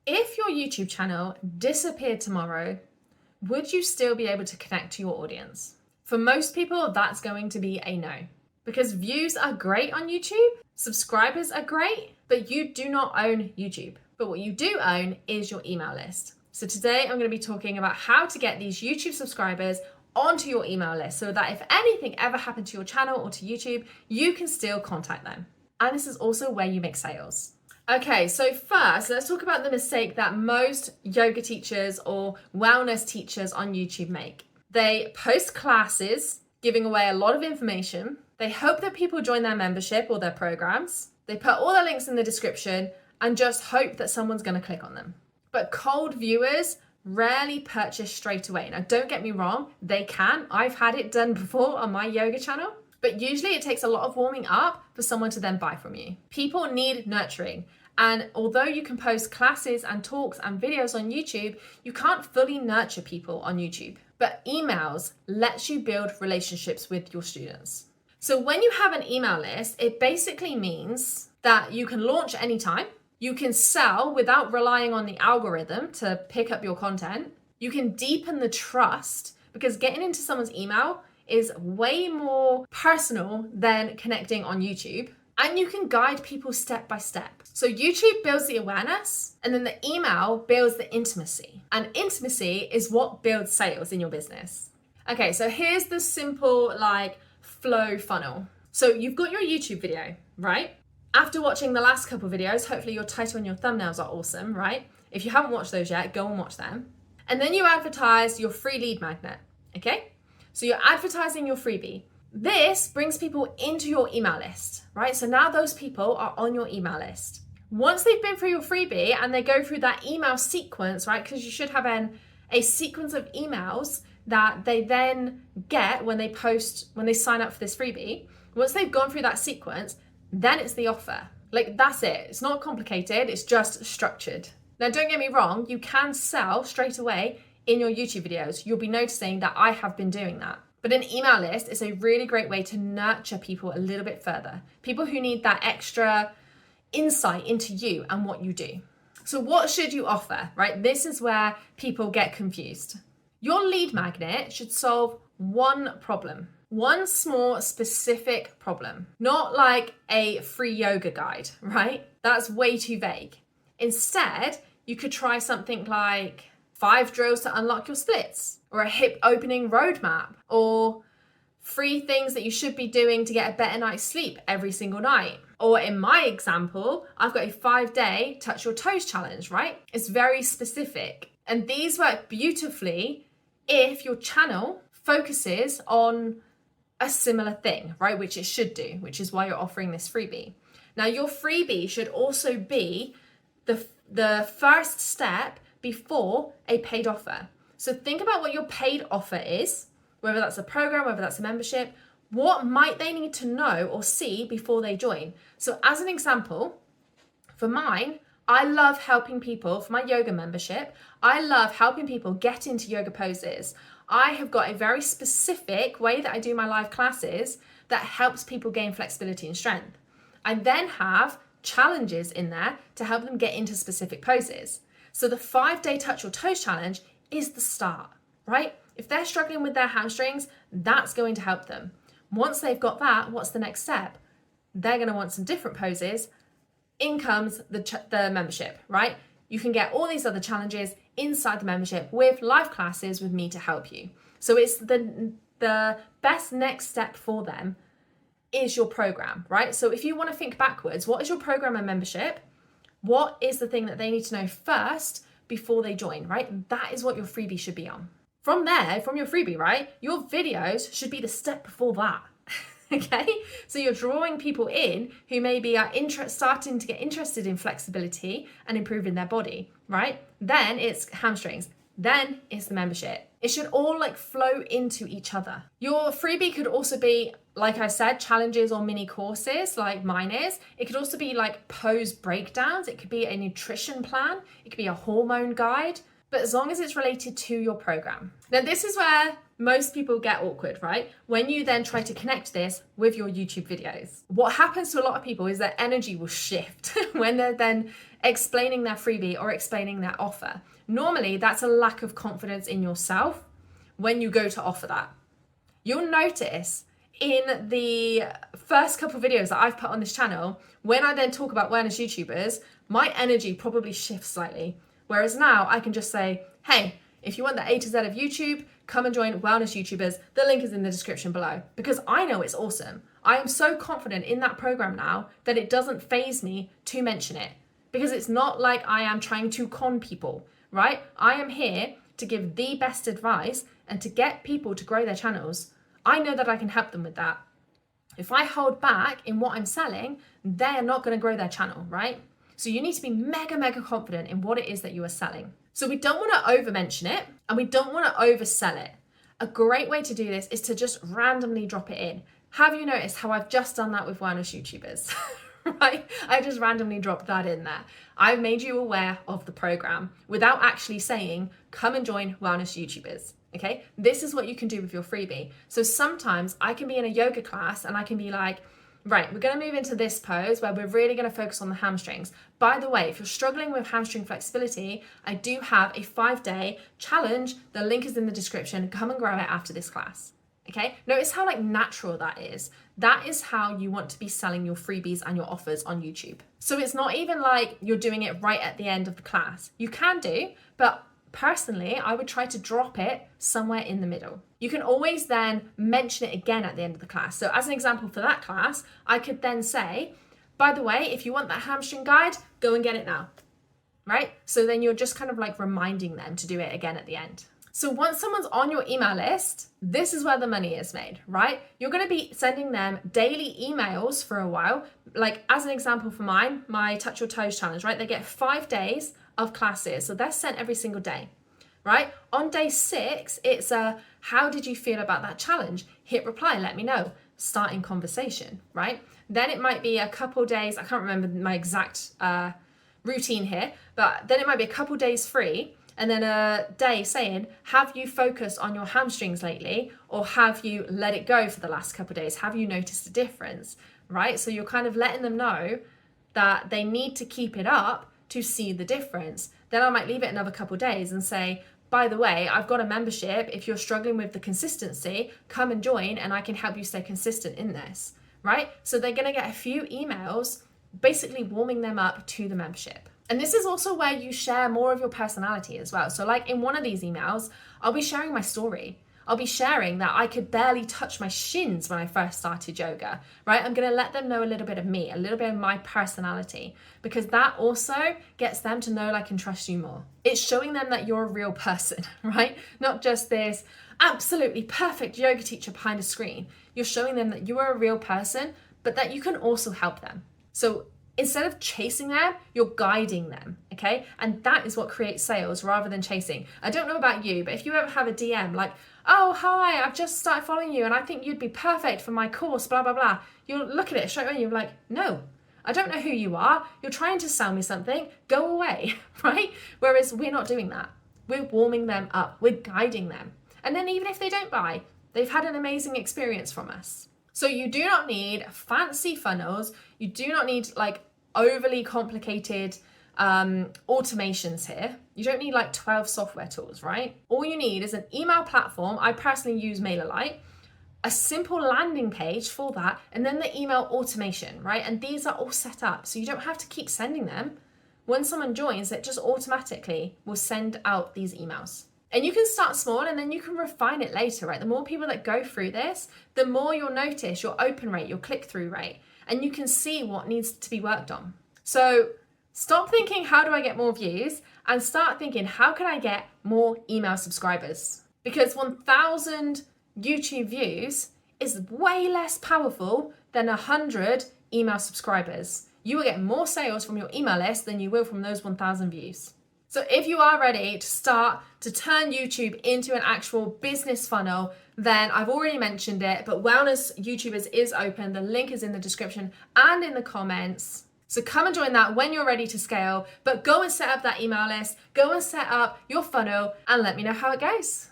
If your YouTube channel disappeared tomorrow, would you still be able to connect to your audience? For most people, that's going to be a no. Because views are great on YouTube, subscribers are great, but you do not own YouTube. But what you do own is your email list. So today I'm going to be talking about how to get these YouTube subscribers onto your email list so that if anything ever happened to your channel or to YouTube, you can still contact them. And this is also where you make sales. Okay, so first, let's talk about the mistake that most yoga teachers or wellness teachers on YouTube make. They post classes, giving away a lot of information. They hope that people join their membership or their programs. They put all the links in the description and just hope that someone's going to click on them. But cold viewers rarely purchase straight away. Now, don't get me wrong, they can. I've had it done before on my yoga channel. But usually it takes a lot of warming up for someone to then buy from you. People need nurturing. And although you can post classes and talks and videos on YouTube, you can't fully nurture people on YouTube. But emails lets you build relationships with your students. So when you have an email list, it basically means that you can launch anytime. You can sell without relying on the algorithm to pick up your content. You can deepen the trust because getting into someone's email is way more personal than connecting on YouTube. And you can guide people step by step. So YouTube builds the awareness and then the email builds the intimacy. And intimacy is what builds sales in your business. Okay, so here's the simple flow funnel. So you've got your YouTube video, right? After watching the last couple videos, hopefully your title and your thumbnails are awesome, right? If you haven't watched those yet, go and watch them. And then you advertise your free lead magnet, okay? So you're advertising your freebie. This brings people into your email list, right? So now those people are on your email list. Once they've been through your freebie and they go through that email sequence, right? Because you should have a sequence of emails that they then get when they sign up for this freebie. Once they've gone through that sequence, then it's the offer. That's it. It's not complicated. It's just structured. Now, don't get me wrong. You can sell straight away in your YouTube videos. You'll be noticing that I have been doing that. But an email list is a really great way to nurture people a little bit further. People who need that extra insight into you and what you do. So what should you offer, right? This is where people get confused. Your lead magnet should solve one problem, one small specific problem, not like a free yoga guide, right? That's way too vague. Instead, you could try something like 5 drills to unlock your splits, or a hip opening roadmap, or 3 things that you should be doing to get a better night's sleep every single night. Or in my example, I've got a 5-day touch your toes challenge, right? It's very specific. And these work beautifully if your channel focuses on a similar thing, right? Which it should do, which is why you're offering this freebie. Now, your freebie should also be the first step before a paid offer. So think about what your paid offer is, whether that's a program, whether that's a membership. What might they need to know or see before they join? So as an example, for mine, I love helping people, for my yoga membership, I love helping people get into yoga poses. I have got a very specific way that I do my live classes that helps people gain flexibility and strength. I then have challenges in there to help them get into specific poses. So the 5-day touch your toes challenge is the start, right? If they're struggling with their hamstrings, that's going to help them. Once they've got that, what's the next step? They're going to want some different poses. In comes the membership, right? You can get all these other challenges inside the membership with live classes with me to help you. So it's the best next step for them is your program, right? So if you want to think backwards, what is your program and membership? What is the thing that they need to know first before they join, right? That is what your freebie should be on. From there, from your freebie, right, your videos should be the step before that, okay? So you're drawing people in who maybe are starting to get interested in flexibility and improving their body, right? Then it's hamstrings. Then it's the membership. It should all flow into each other. Your freebie could also be, like I said, challenges or mini courses like mine is. It could also be pose breakdowns. It could be a nutrition plan. It could be a hormone guide. But as long as it's related to your program. Now, this is where most people get awkward, right? When you then try to connect this with your YouTube videos. What happens to a lot of people is their energy will shift when they're then explaining their freebie or explaining their offer. Normally, that's a lack of confidence in yourself when you go to offer that. You'll notice in the first couple of videos that I've put on this channel, when I then talk about wellness YouTubers, my energy probably shifts slightly. Whereas now I can just say, hey, if you want the A to Z of YouTube, come and join Wellness YouTubers. The link is in the description below, because I know it's awesome. I am so confident in that program now that it doesn't faze me to mention it, because it's not like I am trying to con people, right? I am here to give the best advice and to get people to grow their channels. I know that I can help them with that. If I hold back in what I'm selling, they're not going to grow their channel, right? So you need to be mega, mega confident in what it is that you are selling. So we don't want to over mention it and we don't want to oversell it. A great way to do this is to just randomly drop it in. Have you noticed how I've just done that with wellness YouTubers? Right? I just randomly dropped that in there. I've made you aware of the program without actually saying, come and join Wellness YouTubers. Okay? This is what you can do with your freebie. So sometimes I can be in a yoga class and I can be like, right, we're going to move into this pose where we're really going to focus on the hamstrings. By the way, if you're struggling with hamstring flexibility, I do have a 5-day challenge. The link is in the description. Come and grow it after this class. Okay? Notice how natural that is. That is how you want to be selling your freebies and your offers on YouTube. So it's not even like you're doing it right at the end of the class. You can do, but personally, I would try to drop it somewhere in the middle. You can always then mention it again at the end of the class. So as an example for that class, I could then say, by the way, if you want that hamstring guide, go and get it now, right? So then you're just kind of reminding them to do it again at the end. So once someone's on your email list, this is where the money is made, right? You're going to be sending them daily emails for a while. Like as an example for mine, my Touch Your Toes challenge, right? They get 5 days of classes. So they're sent every single day, right? On day 6, it's how did you feel about that challenge? Hit reply, let me know. Starting conversation, right? Then it might be a couple days, I can't remember my exact routine here, but then it might be a couple days free. And then a day saying, have you focused on your hamstrings lately? Or have you let it go for the last couple of days? Have you noticed a difference, right? So you're kind of letting them know that they need to keep it up to see the difference. Then I might leave it another couple of days and say, by the way, I've got a membership. If you're struggling with the consistency, come and join and I can help you stay consistent in this, right? So they're going to get a few emails basically warming them up to the membership. And this is also where you share more of your personality as well. So in one of these emails, I'll be sharing my story. I'll be sharing that I could barely touch my shins when I first started yoga, right? I'm going to let them know a little bit of me, a little bit of my personality, because that also gets them to know, like, and trust you more. It's showing them that you're a real person, right? Not just this absolutely perfect yoga teacher behind a screen. You're showing them that you are a real person, but that you can also help them. So instead of chasing them, you're guiding them, okay? And that is what creates sales rather than chasing. I don't know about you, but if you ever have a DM like, oh, hi, I've just started following you and I think you'd be perfect for my course, blah, blah, blah. You'll look at it straight away and you're like, no, I don't know who you are. You're trying to sell me something. Go away, right? Whereas we're not doing that. We're warming them up. We're guiding them. And then even if they don't buy, they've had an amazing experience from us. So you do not need fancy funnels. You do not need overly complicated automations here. You don't need 12 software tools, right? All you need is an email platform. I personally use MailerLite, a simple landing page for that, and then the email automation, right? And these are all set up. So you don't have to keep sending them. When someone joins, it just automatically will send out these emails. And you can start small and then you can refine it later, right? The more people that go through this, the more you'll notice your open rate, your click-through rate, and you can see what needs to be worked on. So stop thinking, how do I get more views? And start thinking, how can I get more email subscribers? Because 1,000 YouTube views is way less powerful than 100 email subscribers. You will get more sales from your email list than you will from those 1,000 views. So if you are ready to start to turn YouTube into an actual business funnel, then I've already mentioned it, but Wellness YouTubers is open. The link is in the description and in the comments. So come and join that when you're ready to scale, but go and set up that email list, go and set up your funnel and let me know how it goes.